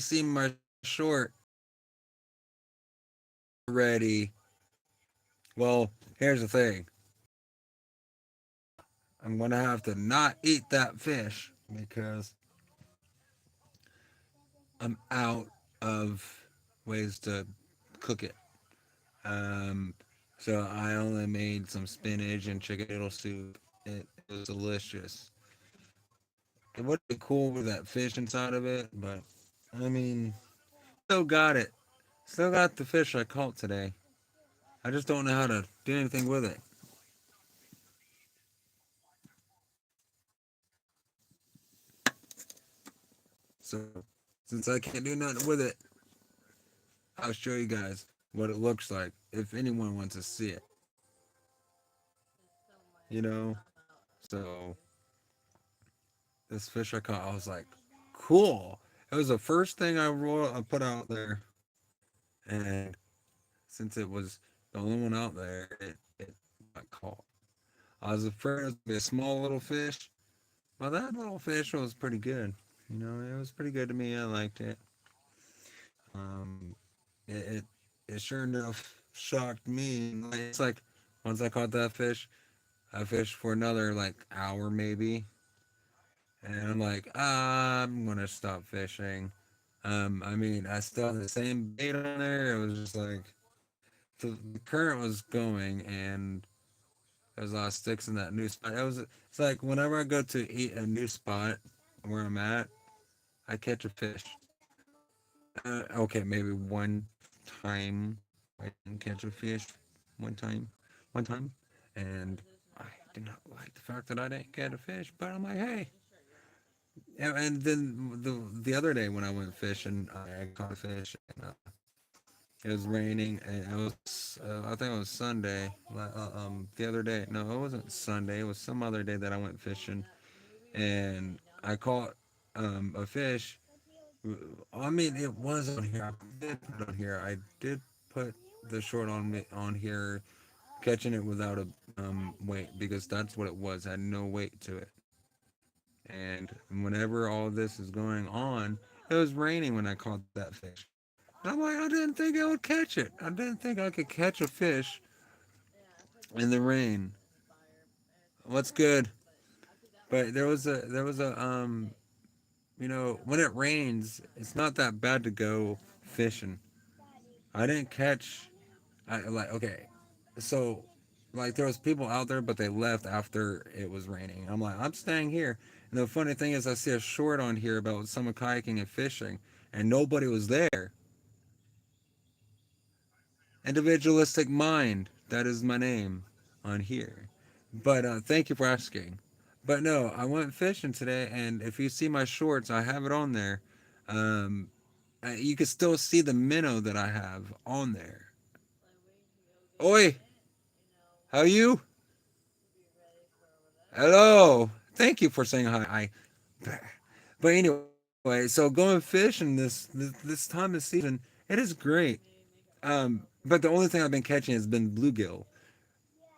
see my short already. Well, here's the thing. I'm gonna have to not eat that fish because I'm out of ways to cook it. Um, so I only made some spinach and chicken noodle soup. It was delicious. It would be cool with that fish inside of it, but I mean, still got it. Still got the fish I caught today. I just don't know how to do anything with it. So since I can't do nothing with it, I'll show you guys what it looks like if anyone wants to see it. You know? So this fish I caught, I was like, cool. It was the first thing I put out there, and since it was the only one out there, it got caught. I was afraid it was gonna be a small little fish, but that little fish was pretty good. You know, it was pretty good to me. I liked it. Um, it it, it sure enough shocked me. It's like once I caught that fish, I fished for another like hour maybe, and I'm like, I'm gonna stop fishing. I mean, I still had the same bait on there. It was just like the current was going, and there was a lot of sticks in that new spot. It's like whenever I go to eat a new spot where I'm at, I catch a fish. Okay, maybe one time I didn't catch a fish. One time, one time, and I did not like the fact that I didn't get a fish. But I'm like, hey, and then the other day when I went fishing, I caught a fish, and it was raining, and it was I think it was Sunday. The other day, no, it wasn't Sunday. It was some other day that I went fishing, and I caught a fish. I mean, it was on here. I did put it on here. I did put the short on here, catching it without a weight because that's what it was. It had no weight to it. And whenever all this is going on, it was raining when I caught that fish. And I'm like, I didn't think I would catch it. I didn't think I could catch a fish in the rain. What's good? But there was a when it rains, it's not that bad to go fishing. I didn't catch I like okay. So like there was people out there but they left after it was raining. I'm like, I'm staying here. And the funny thing is I see a short on here about someone kayaking and fishing and nobody was there. Individualistic mind. That is my name on here. But thank you for asking. But no, I went fishing today, and if you see my shorts, I have it on there. Um, you can still see the minnow that I have on there. Oi, how you? Hello. Thank you for saying hi. But anyway, so going fishing this time of season, it is great. But the only thing I've been catching has been bluegill.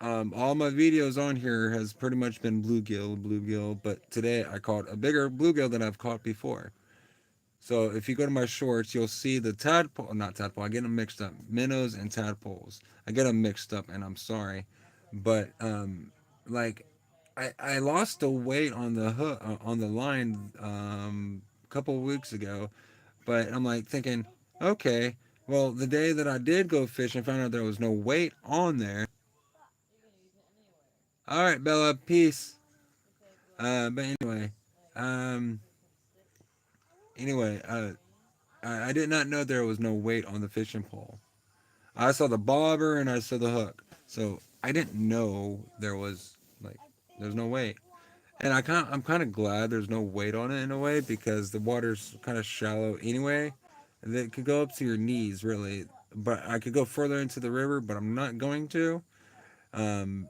All my videos on here has pretty much been bluegill. But today I caught a bigger bluegill than I've caught before. So if you go to my shorts, you'll see the tadpole, not tadpole. I get them mixed up, minnows and tadpoles. I get them mixed up, and I'm sorry, but like I lost the weight on the hook on the line a couple of weeks ago, but I'm like thinking, okay, well the day that I did go fishing, and found out there was no weight on there. All right, Bella, peace. But um, anyway, I did not know there was no weight on the fishing pole. I saw the bobber and I saw the hook, so I didn't know like there's no weight. And I'm kind of glad there's no weight on it in a way because the water's kind of shallow anyway. And it could go up to your knees really, but I could go further into the river, but I'm not going to. Um,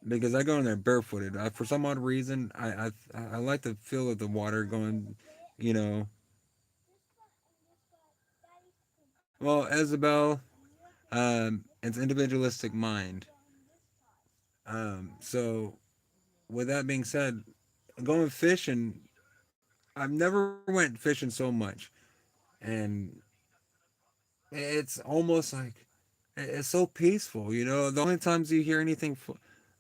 because I go in there barefooted. For some odd reason, I like the feel of the water going, you know. Well, Isabel, it's individualistic mind. So with that being said, going fishing, I've never went fishing so much. and it's almost like it's so peaceful. The only times you hear anything,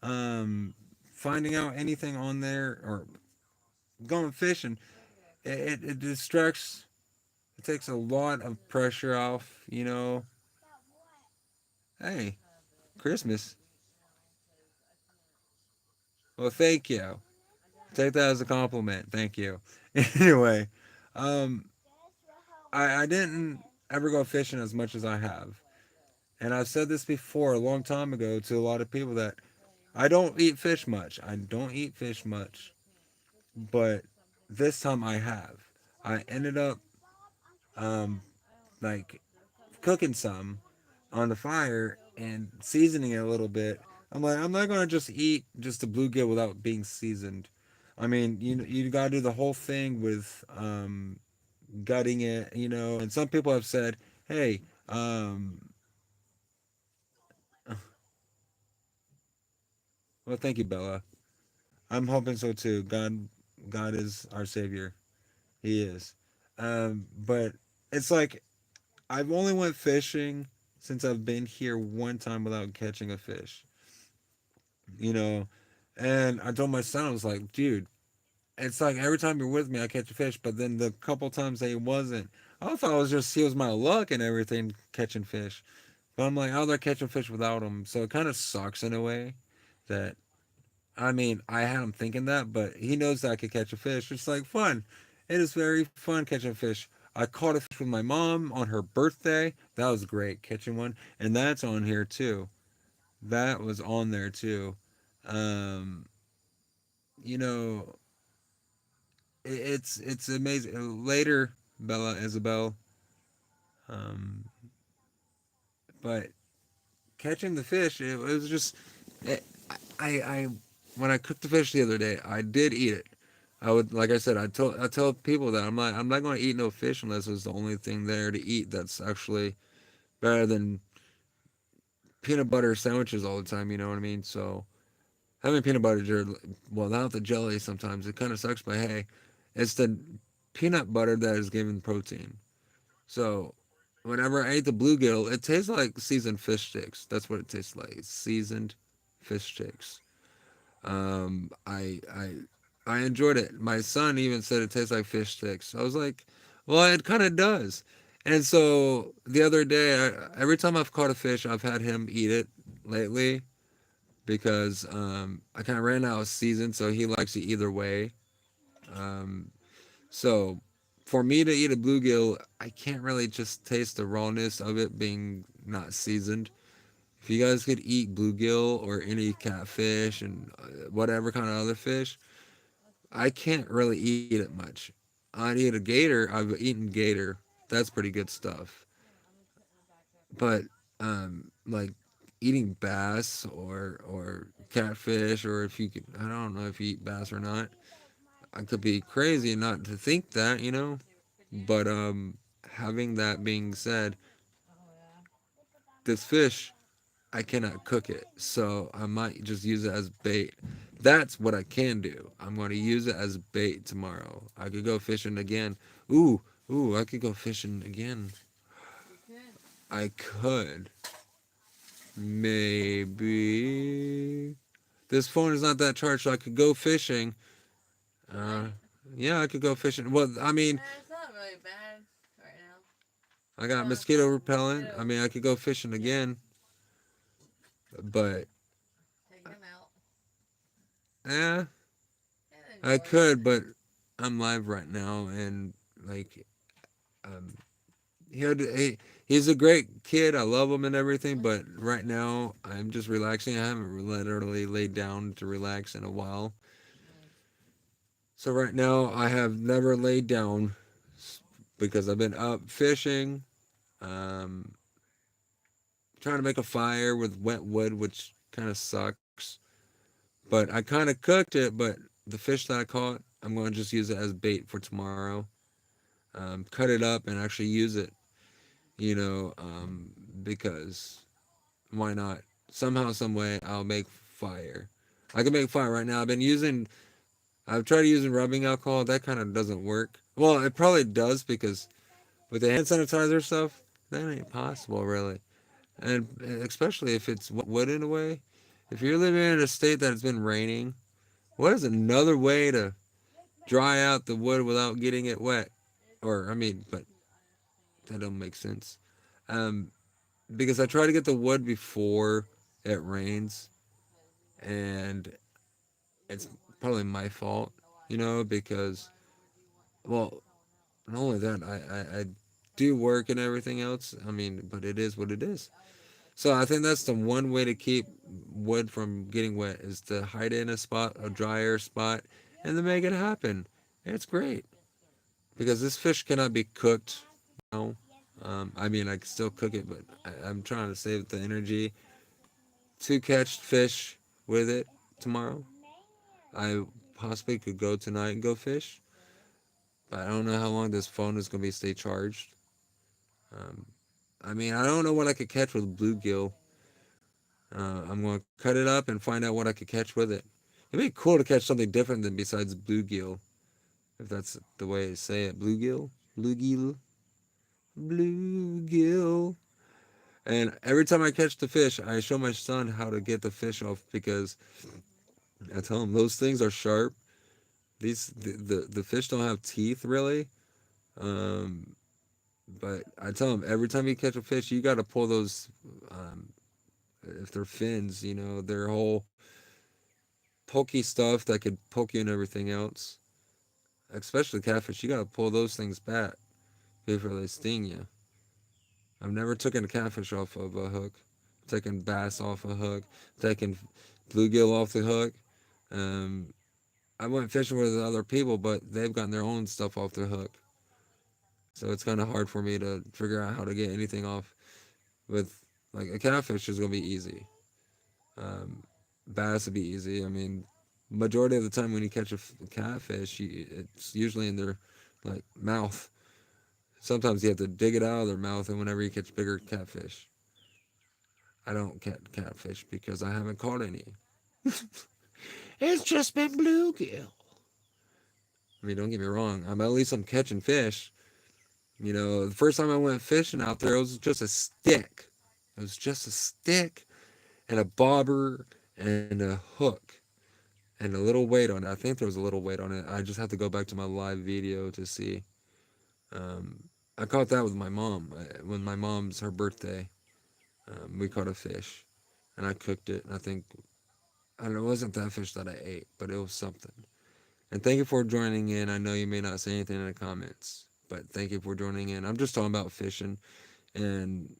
um, finding out anything on there or going fishing, it distracts. It takes a lot of pressure off. Hey, Christmas. Well, thank you. Take that as a compliment. Thank you. Anyway, um, I didn't ever go fishing as much as I have. And I've said this before a long time ago to a lot of people that I don't eat fish much. I don't eat fish much. But this time I have. I ended up um, like cooking some on the fire and seasoning it a little bit. I'm like, I'm not gonna just eat just the bluegill without being seasoned. I mean, you gotta do the whole thing with gutting it. And some people have said, hey, well, thank you, Bella. I'm hoping so too. God is our savior. He is. But it's like I've only went fishing since I've been here one time without catching a fish. You know, and I told my son, I was like, dude, it's like every time you're with me, I catch a fish. But then the couple times that he wasn't, I thought it was just he was my luck and everything catching fish. But I'm like, how they're catching fish without him. So it kind of sucks in a way that I mean, I had him thinking that, but he knows that I could catch a fish. It's like fun. It is very fun catching fish. I caught a fish with my mom on her birthday. That was great catching one, and that's on here too. That was on there too. Um, you know, it's amazing. Later, Bella Isabel, um, but catching the fish, it was just, it, I when I cooked the fish the other day, I did eat it. I would, like I said, I tell people that I'm not going to eat no fish unless it's the only thing there to eat that's actually better than peanut butter sandwiches all the time. You know what I mean? So having peanut butter, well, not the jelly sometimes it kind of sucks, but hey, it's the peanut butter that is giving protein. So whenever I ate the bluegill, it tastes like seasoned fish sticks. That's what it tastes like. It's seasoned fish sticks. I enjoyed it. My son even said it tastes like fish sticks. I was like, well, it kind of does. And so the other day, every time I've caught a fish, I've had him eat it lately because I kind of ran out of season, so he likes it either way. Um, so for me to eat a bluegill, I can't really just taste the rawness of it being not seasoned. If you guys could eat bluegill or any catfish and whatever kind of other fish, I can't really eat it much. I'd eat a gator. I've eaten gator. That's pretty good stuff. But like eating bass or catfish, or if you could, I don't know if you eat bass or not. I could be crazy not to think that. But having that being said, this fish I cannot cook it, so I might just use it as bait. That's what I can do. I'm going to use it as bait tomorrow. I could go fishing again. Ooh, I could go fishing again. I could. Maybe. This phone is not that charged, so I could go fishing. Uh, yeah, I could go fishing. Well, I mean, It's not really bad right now. I got mosquito repellent. I mean, I could go fishing again, but Take them out. yeah, And I enjoy it. could, but I'm live right now, and like, um, he's a great kid. I love him and everything, but right now I'm just relaxing. I haven't literally laid down to relax in a while. So right now I have never laid down because I've been up fishing, um, trying to make a fire with wet wood, which kind of sucks. But I kind of cooked it, but the fish that I caught, I'm going to just use it as bait for tomorrow. Cut it up and actually use it, because why not? Somehow, some way, I'll make fire. I can make fire right now. I've tried using rubbing alcohol. That kind of doesn't work. Well, it probably does because with the hand sanitizer stuff, that ain't possible, really. And especially if it's wet in a way. If you're living in a state that has been raining, what is another way to dry out the wood without getting it wet? Or, I mean, but that don't make sense. Um, because I try to get the wood before it rains, and it's probably my fault, because, well, not only that, I do work and everything else. I mean, but it is what it is. So I think that's the one way to keep wood from getting wet is to hide it in a spot, a drier spot, and then make it happen. It's great because this fish cannot be cooked. No, I mean I can still cook it, but I'm trying to save the energy to catch fish with it tomorrow. I possibly could go tonight and go fish, but I don't know how long this phone is gonna be stay charged. Um, I mean I don't know what I could catch with bluegill. I'm going to cut it up and find out what I could catch with it. It'd be cool to catch something different than besides bluegill, if that's the way to say it. Bluegill? Bluegill? Bluegill. And every time I catch the fish, I show my son how to get the fish off because I tell him those things are sharp. The fish don't have teeth really. Um, but I tell him every time you catch a fish, you got to pull those. If they're fins, their whole pokey stuff that could poke you and everything else. Especially catfish, you gotta pull those things back before they sting you. I've never taken a catfish off of a hook, taken bass off a hook, taken bluegill off the hook. Um, I went fishing with other people, but they've gotten their own stuff off the hook. So it's kind of hard for me to figure out how to get anything off with like a catfish is gonna be easy. Um, Bass would be easy. I mean, majority of the time when you catch a catfish, it's usually in their like mouth. Sometimes you have to dig it out of their mouth, and whenever you catch bigger catfish, I don't catch catfish because I haven't caught any. It's just been bluegill. I mean, don't get me wrong. At least I'm catching fish. The first time I went fishing out there, it was just a stick. It was just a stick and a bobber and a hook and a little weight on it. I think there was a little weight on it. I just have to go back to my live video to see. Um, I caught that with my mom. When my mom's her birthday, we caught a fish, and I cooked it. And it wasn't that fish that I ate, but it was something. And thank you for joining in. I know you may not say anything in the comments, but thank you for joining in. I'm just talking about fishing, and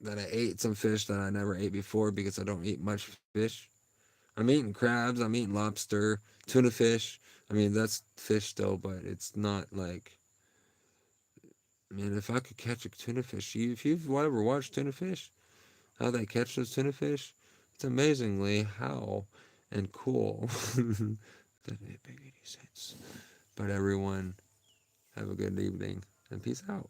that I ate some fish that I never ate before because I don't eat much fish. I'm eating crabs, I'm eating lobster, tuna fish. I mean, that's fish still, but it's not like. I mean, if I could catch a tuna fish, if you've ever watched tuna fish, how they catch those tuna fish, it's amazingly how and cool. Doesn't make any sense. But everyone, have a good evening and peace out.